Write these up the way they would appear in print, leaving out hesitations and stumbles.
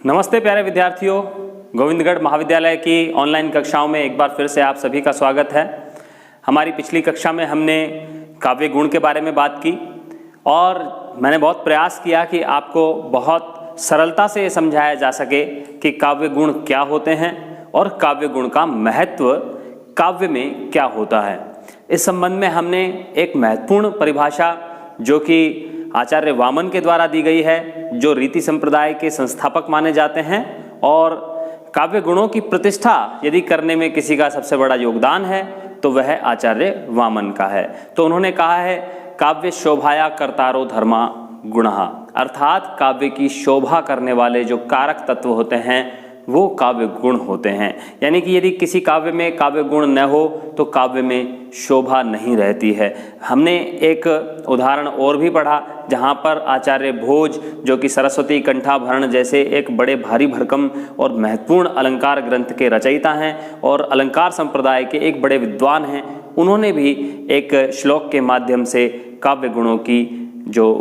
नमस्ते प्यारे विद्यार्थियों, गोविंदगढ़ महाविद्यालय की ऑनलाइन कक्षाओं में एक बार फिर से आप सभी का स्वागत है। हमारी पिछली कक्षा में हमने काव्य गुण के बारे में बात की और मैंने बहुत प्रयास किया कि आपको बहुत सरलता से समझाया जा सके कि काव्य गुण क्या होते हैं और काव्य गुण का महत्व काव्य में क्या होता है। इस संबंध में हमने एक महत्वपूर्ण परिभाषा जो कि आचार्य वामन के द्वारा दी गई है, जो रीति संप्रदाय के संस्थापक माने जाते हैं, और काव्य गुणों की प्रतिष्ठा यदि करने में किसी का सबसे बड़ा योगदान है तो वह आचार्य वामन का है। तो उन्होंने कहा है काव्य शोभाया कर्तारो धर्मा गुणः, अर्थात काव्य की शोभा करने वाले जो कारक तत्व होते हैं वो काव्य गुण होते हैं। यानी कि यदि किसी काव्य में काव्य गुण न हो तो काव्य में शोभा नहीं रहती है। हमने एक उदाहरण और भी पढ़ा जहाँ पर आचार्य भोज, जो कि सरस्वती कंठाभरण जैसे एक बड़े भारी भरकम और महत्वपूर्ण अलंकार ग्रंथ के रचयिता हैं और अलंकार संप्रदाय के एक बड़े विद्वान हैं, उन्होंने भी एक श्लोक के माध्यम से काव्य गुणों की जो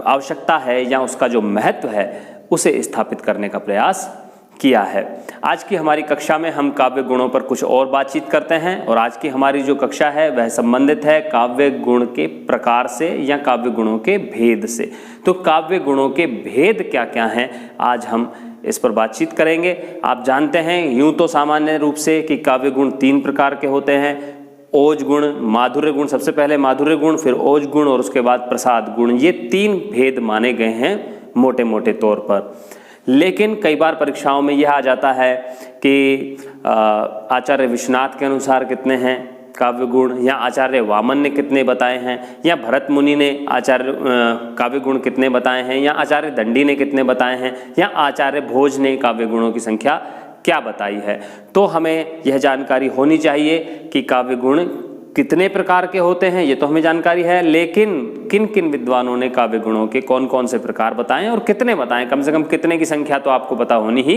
आवश्यकता है या उसका जो महत्व है उसे स्थापित करने का प्रयास किया है। आज की हमारी कक्षा में हम काव्य गुणों पर कुछ और बातचीत करते हैं और आज की हमारी जो कक्षा है वह संबंधित है काव्य गुण के प्रकार से या काव्य गुणों के भेद से। तो काव्य गुणों के भेद क्या क्या हैं, आज हम इस पर बातचीत करेंगे। आप जानते हैं यूं तो सामान्य रूप से कि काव्य गुण 3 प्रकार के होते हैं, ओज गुण, माधुर्य गुण, सबसे पहले माधुर्य गुण, फिर ओज गुण और उसके बाद प्रसाद गुण। ये 3 भेद माने गए हैं मोटे मोटे तौर पर। लेकिन कई बार परीक्षाओं में यह आ जाता है कि आचार्य विश्वनाथ के अनुसार कितने हैं काव्य गुण, या आचार्य वामन ने कितने बताए हैं, या भरत मुनि ने आचार्य काव्य गुण कितने बताए हैं, या आचार्य दंडी ने कितने बताए हैं, या आचार्य भोज ने काव्य गुणों की संख्या क्या बताई है। तो हमें यह जानकारी होनी चाहिए कि काव्य गुण कितने प्रकार के होते हैं, ये तो हमें जानकारी है, लेकिन किन किन विद्वानों ने काव्य गुणों के कौन कौन से प्रकार बताएं और कितने बताएं, कम से कम कितने की संख्या तो आपको पता होनी ही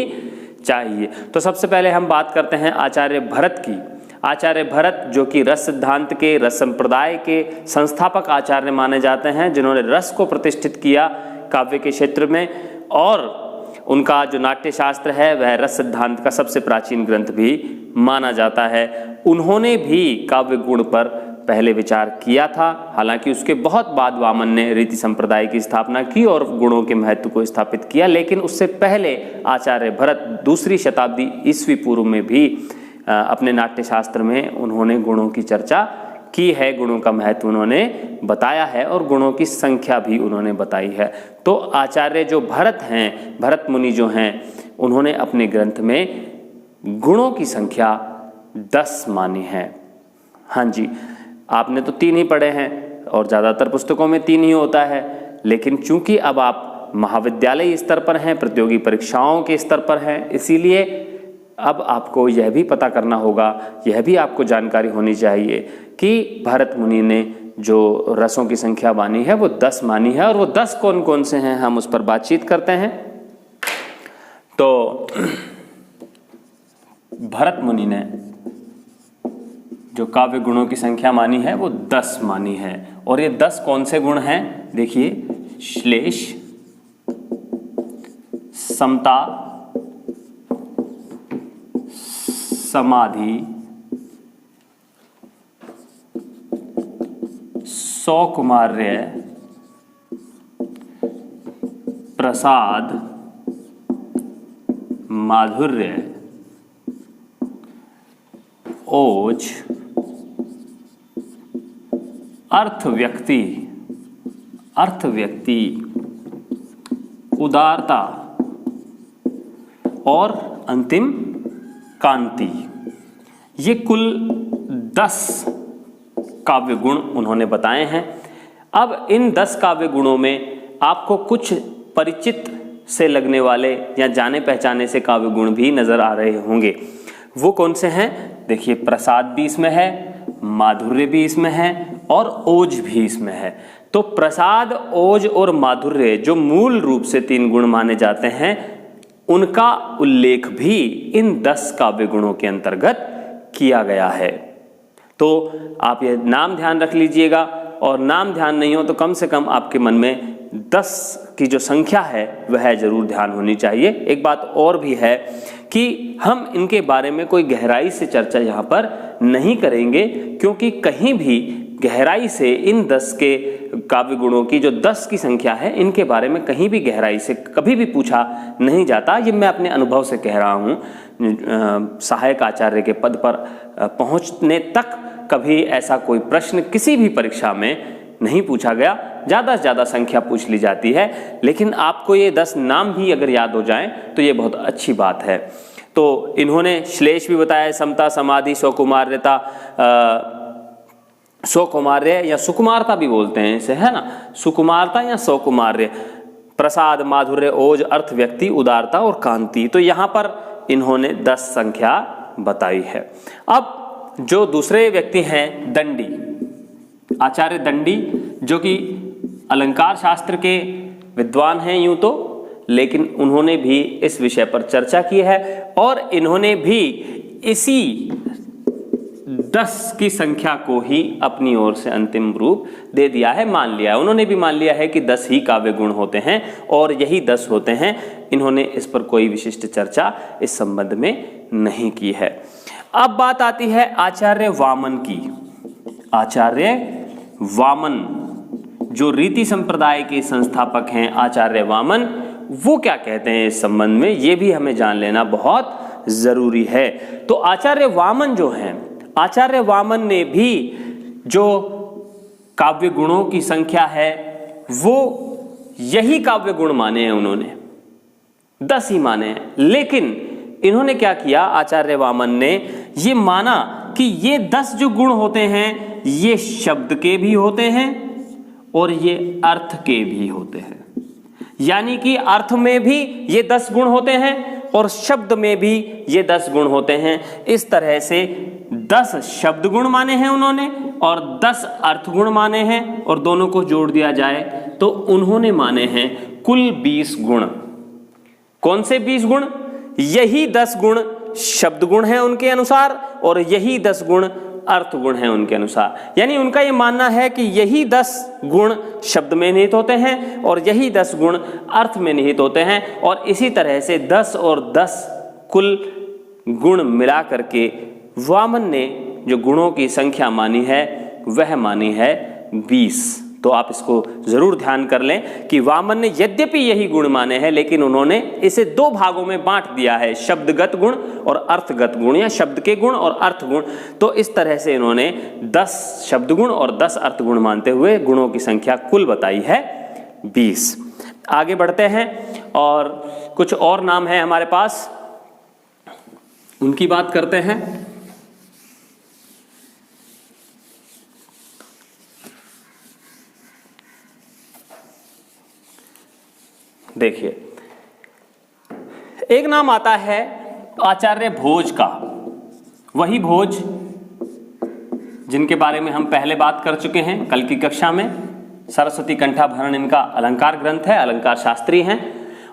चाहिए। तो सबसे पहले हम बात करते हैं आचार्य भरत की। आचार्य भरत जो कि रस सिद्धांत के, रस संप्रदाय के संस्थापक आचार्य माने जाते हैं, जिन्होंने रस को प्रतिष्ठित किया काव्य के क्षेत्र में, और उनका जो नाट्य शास्त्र है वह रस सिद्धांत का सबसे प्राचीन ग्रंथ भी माना जाता है। उन्होंने भी काव्य गुण पर पहले विचार किया था, हालांकि उसके बहुत बाद वामन ने रीति संप्रदाय की स्थापना की और गुणों के महत्व को स्थापित किया। लेकिन उससे पहले आचार्य भरत 2री शताब्दी ईस्वी पूर्व में भी अपने नाट्य शास्त्र में उन्होंने गुणों की चर्चा की है, गुणों का महत्व उन्होंने बताया है और गुणों की संख्या भी उन्होंने बताई है। तो आचार्य जो भरत हैं, भरत मुनि जो हैं, उन्होंने अपने ग्रंथ में गुणों की संख्या 10 मानी है। हाँ जी, आपने तो 3 ही पढ़े हैं और ज़्यादातर पुस्तकों में 3 ही होता है, लेकिन चूंकि अब आप महाविद्यालय स्तर पर हैं, प्रतियोगी परीक्षाओं के स्तर पर हैं, इसीलिए अब आपको यह भी पता करना होगा, यह भी आपको जानकारी होनी चाहिए कि भरत मुनि ने जो रसों की संख्या मानी है वो 10 मानी है, और वो 10 कौन कौन से हैं हम उस पर बातचीत करते हैं। तो भरत मुनि ने जो काव्य गुणों की संख्या मानी है वो 10 मानी है, और ये 10 कौन से गुण हैं देखिए, श्लेष, समता, समाधि, सौकुमार्य, प्रसाद, माधुर्य, ओज, अर्थव्यक्ति, उदारता और अंतिम कांति। ये कुल 10 काव्य गुण उन्होंने बताए हैं। अब इन 10 काव्य गुणों में आपको कुछ परिचित से लगने वाले या जाने पहचाने से काव्य गुण भी नजर आ रहे होंगे। वो कौन से हैं देखिए, प्रसाद भी इसमें है, माधुर्य भी इसमें है और ओज भी इसमें है। तो प्रसाद, ओज और माधुर्य जो मूल रूप से 3 गुण माने जाते हैं, उनका उल्लेख भी इन 10 काव्य गुणों के अंतर्गत किया गया है। तो आप ये नाम ध्यान रख लीजिएगा, और नाम ध्यान नहीं हो तो कम से कम आपके मन में 10 की जो संख्या है वह जरूर ध्यान होनी चाहिए। एक बात और भी है कि हम इनके बारे में कोई गहराई से चर्चा यहाँ पर नहीं करेंगे, क्योंकि कहीं भी गहराई से इन 10 के काव्य गुणों की जो 10 की संख्या है इनके बारे में कहीं भी गहराई से कभी भी पूछा नहीं जाता। ये मैं अपने अनुभव से कह रहा हूँ। सहायक आचार्य के पद पर पहुँचने तक कभी ऐसा कोई प्रश्न किसी भी परीक्षा में नहीं पूछा गया। ज़्यादा से ज़्यादा संख्या पूछ ली जाती है, लेकिन आपको ये 10 नाम भी अगर याद हो जाएं तो ये बहुत अच्छी बात है। तो इन्होंने श्लेष भी बताया, समता, समाधि, सौकुमार्यता, सौकुमार्य या सुकुमारता भी बोलते हैं इसे, है ना, सुकुमारता या सौकुमार्य, प्रसाद, माधुर्य, ओज, अर्थ, व्यक्ति, उदारता और कांति। तो यहाँ पर इन्होंने 10 संख्या बताई है। अब जो दूसरे व्यक्ति हैं दंडी, आचार्य दंडी, जो कि अलंकार शास्त्र के विद्वान हैं यूं तो, लेकिन उन्होंने भी इस विषय पर चर्चा की है और इन्होंने भी इसी 10 की संख्या को ही अपनी ओर से अंतिम रूप दे दिया है, मान लिया है। उन्होंने भी मान लिया है कि 10 ही काव्य गुण होते हैं और यही 10 होते हैं। इन्होंने इस पर कोई विशिष्ट चर्चा इस संबंध में नहीं की है। अब बात आती है आचार्य वामन की। आचार्य वामन जो रीति संप्रदाय के संस्थापक हैं, आचार्य वामन, वो क्या कहते हैं इस संबंध में, ये भी हमें जान लेना बहुत जरूरी है। तो आचार्य वामन जो हैं, आचार्य वामन ने भी जो काव्य गुणों की संख्या है वो यही काव्य गुण माने हैं, उन्होंने 10 ही माने हैं। लेकिन इन्होंने क्या किया, आचार्य वामन ने ये माना कि ये 10 जो गुण होते हैं ये शब्द के भी होते हैं और ये अर्थ के भी होते हैं। यानी कि अर्थ में भी ये 10 गुण होते हैं और शब्द में भी ये 10 गुण होते हैं। इस तरह से 10 शब्द गुण माने हैं उन्होंने और 10 अर्थ गुण माने हैं, और दोनों को जोड़ दिया जाए तो उन्होंने माने हैं कुल 20 गुण। कौन से 20 गुण? यही 10 गुण शब्द गुण हैं उनके अनुसार और यही 10 गुण अर्थ गुण हैं उनके अनुसार। यानी उनका ये मानना है कि यही 10 गुण शब्द में निहित होते हैं और यही 10 गुण अर्थ में निहित होते हैं, और इसी तरह से 10 और 10 कुल गुण मिला करके वामन ने जो गुणों की संख्या मानी है वह मानी है 20। तो आप इसको जरूर ध्यान कर लें कि वामन ने यद्यपि यही गुण माने हैं, लेकिन उन्होंने इसे 2 भागों में बांट दिया है, शब्दगत गुण और अर्थगत गुण, या शब्द के गुण और अर्थ गुण। तो इस तरह से इन्होंने 10 शब्द गुण और 10 अर्थ गुण मानते हुए गुणों की संख्या कुल बताई है 20। आगे बढ़ते हैं और कुछ और नाम है हमारे पास, उनकी बात करते हैं। देखिए, एक नाम आता है आचार्य भोज का, वही भोज जिनके बारे में हम पहले बात कर चुके हैं कल की कक्षा में। सरस्वती कंठाभरण इनका अलंकार ग्रंथ है, अलंकार शास्त्री हैं।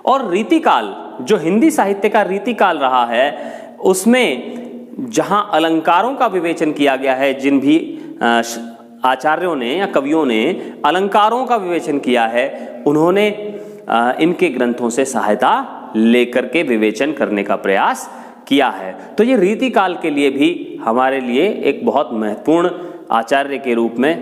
और रीतिकाल, जो हिंदी साहित्य का रीतिकाल रहा है, उसमें जहां अलंकारों का विवेचन किया गया है, जिन भी आचार्यों ने या कवियों ने अलंकारों का विवेचन किया है, उन्होंने इनके ग्रंथों से सहायता लेकर के विवेचन करने का प्रयास किया है। तो ये रीतिकाल के लिए भी हमारे लिए एक बहुत महत्वपूर्ण आचार्य के रूप में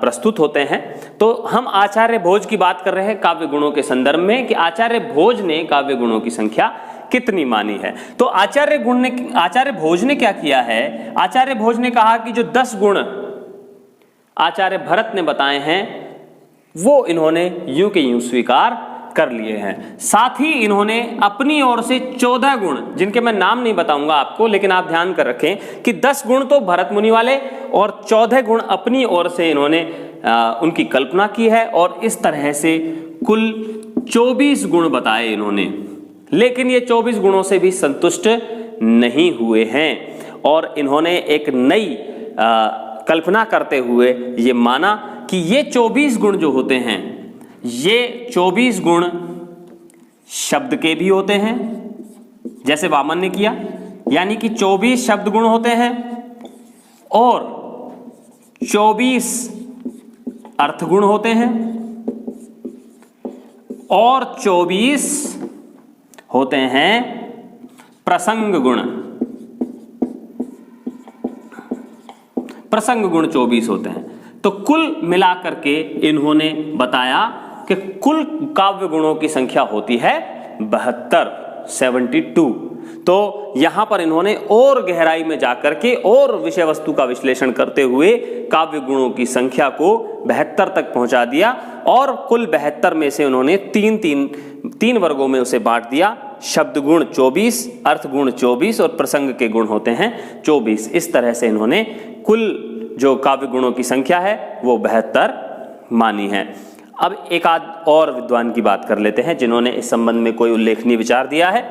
प्रस्तुत होते हैं। तो हम आचार्य भोज की बात कर रहे हैं काव्य गुणों के संदर्भ में कि आचार्य भोज ने काव्य गुणों की संख्या कितनी मानी है। तो आचार्य भोज ने क्या किया है, आचार्य भोज ने कहा कि जो 10 गुण आचार्य भरत ने बताए हैं वो इन्होंने यूं के यूं स्वीकार कर लिए हैं। साथ ही इन्होंने अपनी ओर से 14 गुण, जिनके मैं नाम नहीं बताऊंगा आपको, लेकिन आप ध्यान कर रखें कि 10 गुण तो भरत मुनि वाले और 14 गुण अपनी ओर से इन्होंने उनकी कल्पना की है, और इस तरह से कुल 24 गुण बताए इन्होंने। लेकिन ये 24 गुणों से भी संतुष्ट नहीं हुए हैं और इन्होंने एक नई कल्पना करते हुए ये माना कि ये 24 गुण जो होते हैं, ये 24 गुण शब्द के भी होते हैं, जैसे वामन ने किया, यानी कि 24 शब्द गुण होते हैं और 24 अर्थ गुण होते हैं, और 24 होते हैं प्रसंग गुण। प्रसंग गुण 24 होते हैं। तो कुल मिलाकर के इन्होंने बताया कि कुल काव्य गुणों की संख्या होती है 72। तो यहां पर इन्होंने और गहराई में जाकर के और विषय वस्तु का विश्लेषण करते हुए काव्य गुणों की संख्या को 72 तक पहुंचा दिया और कुल 72 में से उन्होंने तीन वर्गों में उसे बांट दिया। शब्द गुण 24, अर्थ गुण 24 और प्रसंग के गुण होते हैं 24। इस तरह से इन्होंने कुल जो काव्य गुणों की संख्या है वो 72 मानी है। अब एक आध और विद्वान की बात कर लेते हैं जिन्होंने इस संबंध में कोई उल्लेखनीय विचार दिया है।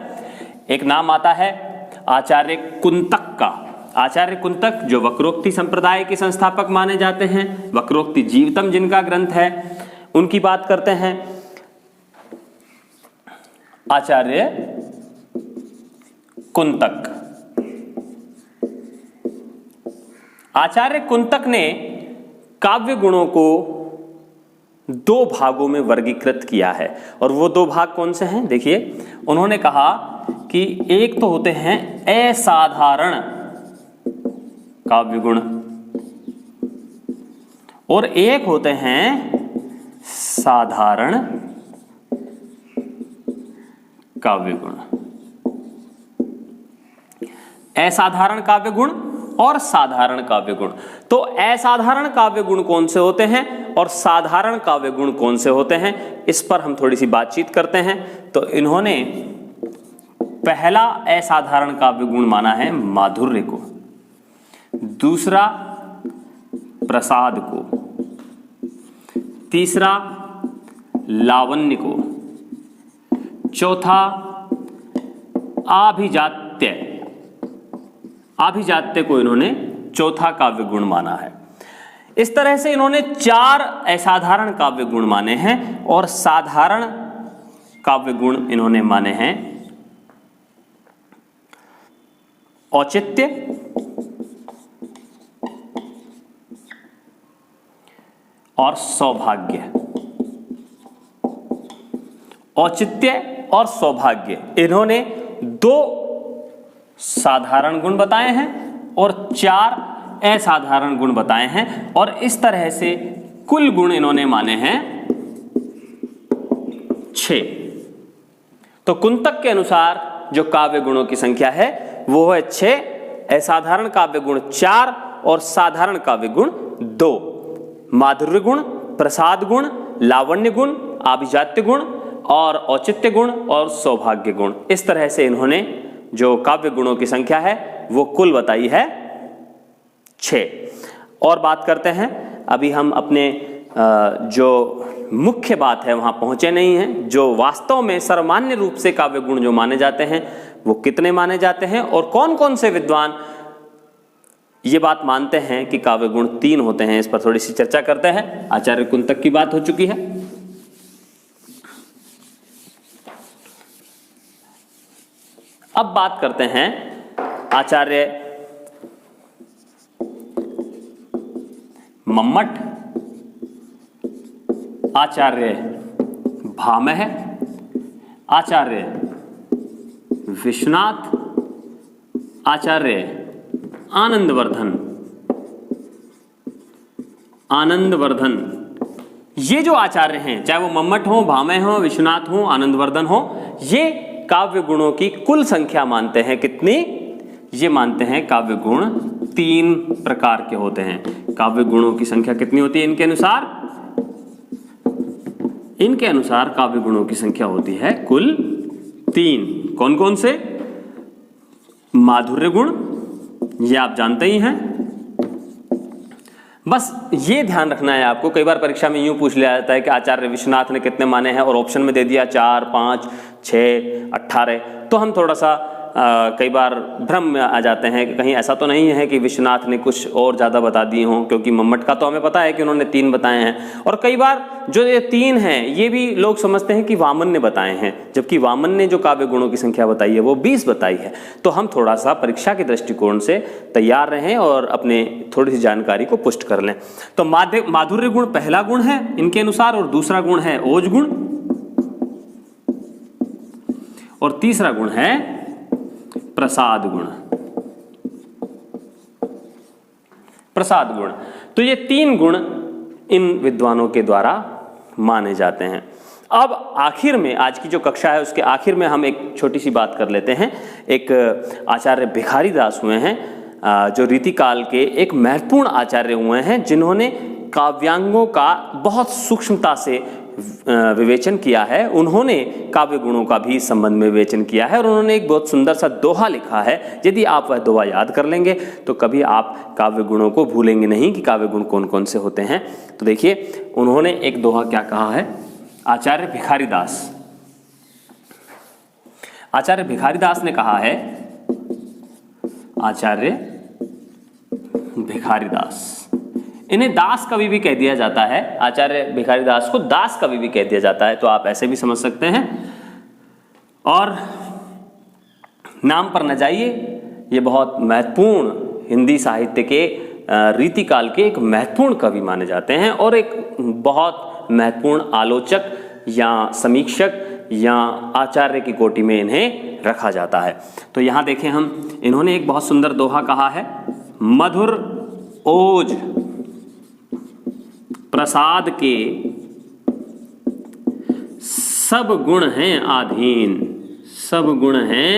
एक नाम आता है आचार्य कुंतक का। आचार्य कुंतक जो वक्रोक्ति संप्रदाय के संस्थापक माने जाते हैं, वक्रोक्ति जीवितम जिनका ग्रंथ है, उनकी बात करते हैं। आचार्य कुंतक, आचार्य कुंतक ने काव्य गुणों को 2 भागों में वर्गीकृत किया है। और वो 2 भाग कौन से हैं? देखिए, उन्होंने कहा कि एक तो होते हैं असाधारण काव्य गुण और एक होते हैं साधारण काव्य गुण। असाधारण काव्य गुण और साधारण काव्य गुण। तो असाधारण काव्य गुण कौन से होते हैं और साधारण काव्य गुण कौन से होते हैं, इस पर हम थोड़ी सी बातचीत करते हैं। तो इन्होंने पहला असाधारण काव्य गुण माना है माधुर्य को, दूसरा प्रसाद को, तीसरा लावण्य को, चौथा आभिजात्य। आभिजात्य को इन्होंने चौथा काव्य गुण माना है। इस तरह से इन्होंने 4 असाधारण काव्य गुण माने हैं और साधारण काव्य गुण इन्होंने माने हैं औचित्य, और सौभाग्य। औचित्य और सौभाग्य, इन्होंने 2 साधारण गुण बताए हैं और 4 असाधारण गुण बताए हैं और इस तरह से कुल गुण इन्होंने माने हैं 6। तो कुंतक के अनुसार जो काव्य गुणों की संख्या है वो है 6, असाधारण काव्य गुण 4 और साधारण काव्य गुण 2। माधुर्य गुण, प्रसाद गुण, लावण्य गुण, आभिजात्य गुण और औचित्य गुण और सौभाग्य गुण। इस तरह से इन्होंने जो काव्य गुणों की संख्या है वो कुल बताई है 6। और बात करते हैं, अभी हम अपने जो मुख्य बात है वहां पहुंचे नहीं हैं। जो वास्तव में सर्वमान्य रूप से काव्य गुण जो माने जाते हैं वो कितने माने जाते हैं और कौन कौन से विद्वान ये बात मानते हैं कि काव्य गुण 3 होते हैं, इस पर थोड़ी सी चर्चा करते हैं। आचार्य कुंतक की बात हो चुकी है। अब बात करते हैं आचार्य मम्मट, आचार्य भामह, आचार्य विश्वनाथ, आचार्य आनंदवर्धन। ये जो आचार्य हैं, चाहे वो मम्मट हो, भामह हो, विश्वनाथ हो, आनंदवर्धन हो, ये काव्य गुणों की कुल संख्या मानते हैं कितनी? ये मानते हैं काव्य गुण 3 प्रकार के होते हैं। काव्य गुणों की संख्या कितनी होती है इनके अनुसार? इनके अनुसार काव्य गुणों की संख्या होती है कुल 3। कौन कौन से? माधुर्य गुण, ये आप जानते ही हैं। बस ये ध्यान रखना है आपको, कई बार परीक्षा में यूं पूछ लिया जाता है कि आचार्य विश्वनाथ ने कितने माने हैं और ऑप्शन में दे दिया 4, 5, 6, 18। तो हम थोड़ा सा कई बार भ्रम में आ जाते हैं कि कहीं ऐसा तो नहीं है कि विश्वनाथ ने कुछ और ज़्यादा बता दिए हों, क्योंकि मम्मट का तो हमें पता है कि उन्होंने 3 बताए हैं। और कई बार जो ये 3 हैं ये भी लोग समझते हैं कि वामन ने बताए हैं, जबकि वामन ने जो काव्य गुणों की संख्या बताई है वो 20 बताई है। तो हम थोड़ा सा परीक्षा के दृष्टिकोण से तैयार रहें और अपने थोड़ी सी जानकारी को पुष्ट कर लें। तो माधुर्य गुण पहला गुण है इनके अनुसार और दूसरा गुण है ओज गुण। और तीसरा गुण है प्रसाद गुण। प्रसाद गुण, तो ये 3 गुण इन विद्वानों के द्वारा माने जाते हैं। अब आखिर में, आज की जो कक्षा है उसके आखिर में हम एक छोटी सी बात कर लेते हैं। एक आचार्य भिखारी दास हुए हैं, जो रीतिकाल के एक महत्वपूर्ण आचार्य हुए हैं, जिन्होंने काव्यांगों का बहुत सूक्ष्मता से विवेचन किया है। उन्होंने काव्य गुणों का भी संबंध में विवेचन किया है और उन्होंने एक बहुत सुंदर सा दोहा लिखा है। यदि आप वह दोहा याद कर लेंगे तो कभी आप काव्य गुणों को भूलेंगे नहीं कि काव्य गुण कौन कौन से होते हैं। तो देखिए, उन्होंने एक दोहा क्या कहा है, आचार्य भिखारी दास। आचार्य भिखारी दास ने कहा है, आचार्य भिखारी दास, इन्हें दास कवि भी कह दिया जाता है। आचार्य भिखारी दास को दास कवि भी कह दिया जाता है, तो आप ऐसे भी समझ सकते हैं। और नाम पर न जाइए, ये बहुत महत्वपूर्ण हिंदी साहित्य के रीतिकाल के एक महत्वपूर्ण कवि माने जाते हैं और एक बहुत महत्वपूर्ण आलोचक या समीक्षक या आचार्य की कोटि में इन्हें रखा जाता है। तो यहाँ देखें हम, इन्होंने एक बहुत सुंदर दोहा कहा है, मधुर ओज प्रसाद के सब गुण हैं आधीन, सब गुण हैं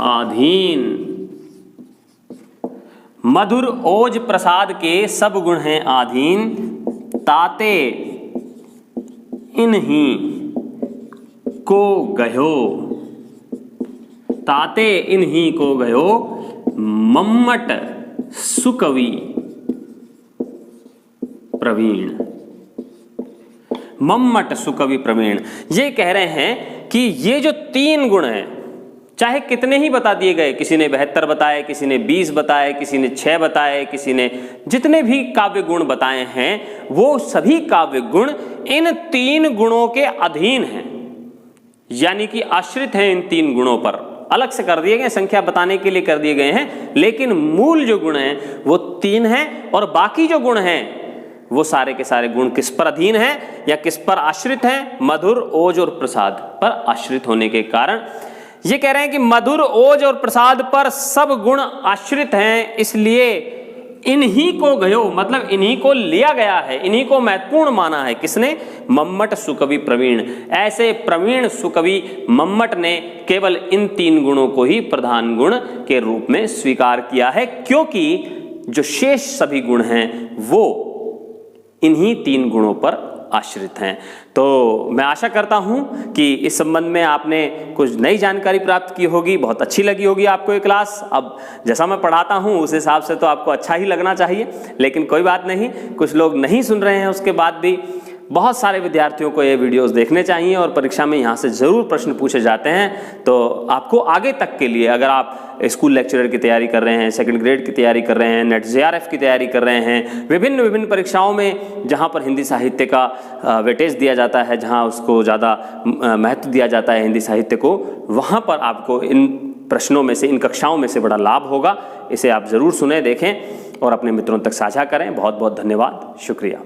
आधीन। मधुर ओज प्रसाद के सब गुण हैं आधीन, ताते इन्हीं को गयो, ताते इन्हीं को गयो मम्मट सुकवि प्रवीण। मम्मट सुकवि प्रवीण, ये कह रहे हैं कि ये जो 3 गुण हैं, चाहे कितने ही बता दिए गए, किसी ने 72 बताए, किसी ने 20 बताए, किसी ने 6 बताए, किसी ने जितने भी काव्य गुण बताए हैं, वो सभी काव्य गुण इन 3 गुणों के अधीन हैं, यानी कि आश्रित हैं इन 3 गुणों पर। अलग से कर दिए गए, संख्या बताने के लिए कर दिए गए हैं, लेकिन मूल जो गुण हैं वो 3 हैं और बाकी जो गुण हैं वो सारे के सारे गुण किस पर अधीन हैं या किस पर आश्रित हैं? मधुर, ओज और प्रसाद पर आश्रित होने के कारण ये कह रहे हैं कि मधुर, ओज और प्रसाद पर सब गुण आश्रित हैं, इसलिए इन्हीं को गयो, मतलब इन्हीं को लिया गया है, इन्हीं को महत्वपूर्ण माना है। किसने? मम्मट सुकवि प्रवीण। ऐसे प्रवीण सुकवि मम्मट ने केवल इन 3 गुणों को ही प्रधान गुण के रूप में स्वीकार किया है, क्योंकि जो शेष सभी गुण हैं वो इन्हीं 3 गुणों पर आश्रित हैं। तो मैं आशा करता हूं कि इस संबंध में आपने कुछ नई जानकारी प्राप्त की होगी, बहुत अच्छी लगी होगी आपको ये क्लास। अब जैसा मैं पढ़ाता हूं उस हिसाब से तो आपको अच्छा ही लगना चाहिए, लेकिन कोई बात नहीं, कुछ लोग नहीं सुन रहे हैं, उसके बाद भी बहुत सारे विद्यार्थियों को ये वीडियोस देखने चाहिए और परीक्षा में यहाँ से ज़रूर प्रश्न पूछे जाते हैं। तो आपको आगे तक के लिए, अगर आप स्कूल लेक्चरर की तैयारी कर रहे हैं, सेकंड ग्रेड की तैयारी कर रहे हैं, नेट JRF की तैयारी कर रहे हैं, विभिन्न परीक्षाओं में जहाँ पर हिंदी साहित्य का वेटेज दिया जाता है, जहाँ उसको ज़्यादा महत्व दिया जाता है हिंदी साहित्य को, वहाँ पर आपको इन प्रश्नों में से, इन कक्षाओं में से बड़ा लाभ होगा। इसे आप ज़रूर सुने, देखें और अपने मित्रों तक साझा करें। बहुत बहुत धन्यवाद, शुक्रिया।